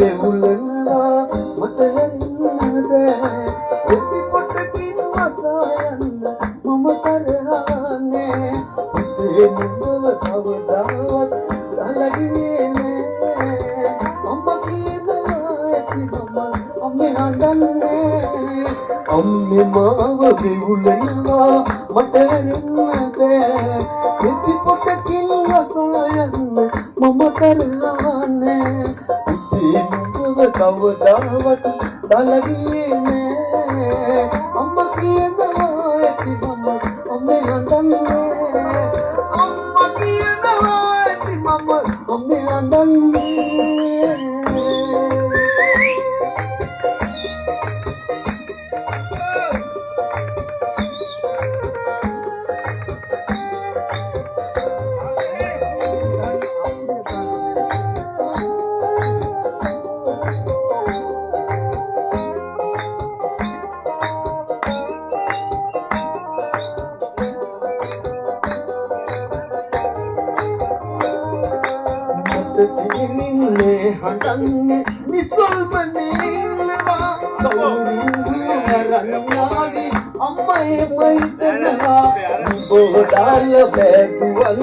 දෙවුලනවා මට යන්නද එපි පොටකින් වසයන්න මම කරහනේ ඒ නුඹව කවදාවත් දලගියේ නෑ අම්මා කියනවා ඇති මම අම්මේ හඳන්නේ අම්මේ මාව දෙවුලනවා මට යන්නද එපි පොටකින් වසයන්න මම කරහනේ නුඹව කවදාවත් දලගියේ නෑ අම්මා කියනවා ඇති මම අම්මේ හඳන්නේ අම්මා කියනවා ඇති මම අම්මේ හඳන්නේ හඳන්නේ නිසල්මනේනවා කවුරුහරන්නාවි අම්මේ මහිතනවා බෝදාල බැදුවල්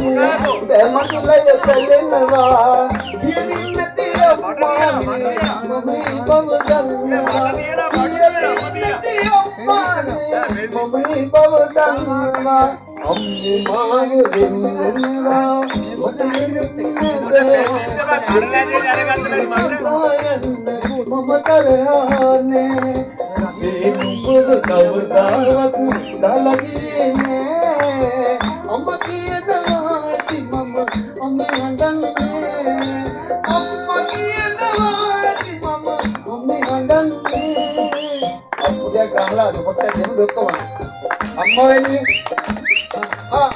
බැමගලය පෙලෙනවා කියමින් නැති අම්මානේ මමයි බව දන්නවා කියමින් නැති අම්මානේ මමයි බව දන්නවා අම්මේ මාව දෙන්නවා මට මම කරහනේ ඒ නුඹව කවදාවත් දලගියේ නෑ අම්මා කියනවා ඇති මම අම්මේ හඳන්නේ අම්මා කියනවා ඇති මම අම්මේ හඳන්නේ අපුඩිය ගහලා පොට්ට දෙමු දෙක්කම අම්මා වෙන්නේ හා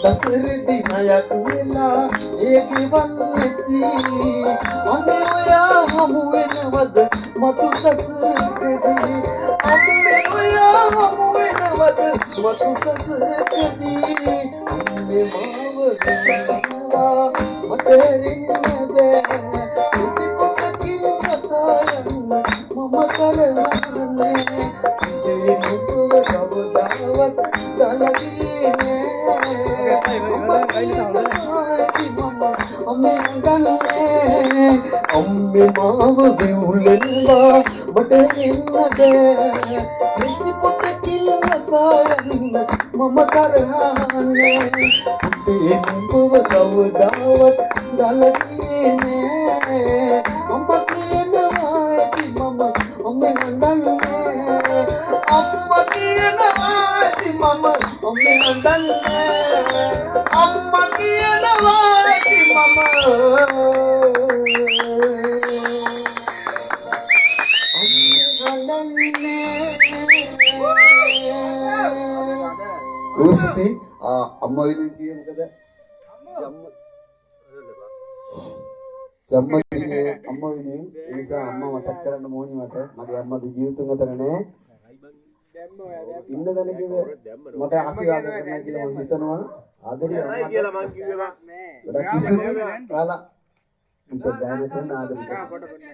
ससुर दिनयक मिला एक वन्नती अम्मे ओया हमुवेन वद मधु ससुर कदी अम्मे ओया हमुवेन वद मधु ससुर कदी अम्मे माव दिनवा मतेरिन बे इति पटकिन रसायन मम करवने ये नुඹව කවදාවත් දලගියේ අම්මේ හඳන්නේ අම්මේ මාව දෙවුලනවා මට එන්නද නිති පොටකින් වසයන්න මම කරහනේ ඒ නුඹව කවදාවත් දලගියේ නෑ අම්මා කියනවා ඇති මම අම්මේ හඳන්නේ අම්මා කියනවා ඇති මම අම්මේ හඳන්නේ අම්මා කියනවා ඇති මම කුසති අම්මා වෙන කියේ මොකද ජම්ම කියේ අම්මා වෙනේ ඒ නිසා අම්මා මතක් කරන්න ඕනි මගේ අම්මා ජීවිතුන් අතර නෑ ඉන්න දැනකද මට ආශිර්වාද කරන්න කියලා මම හිතනවා ආදරේ අම්මා කියලා මං කිව්වා නෑ වැඩ කිසිම කාලා ඉත දැන කරන ආදරේ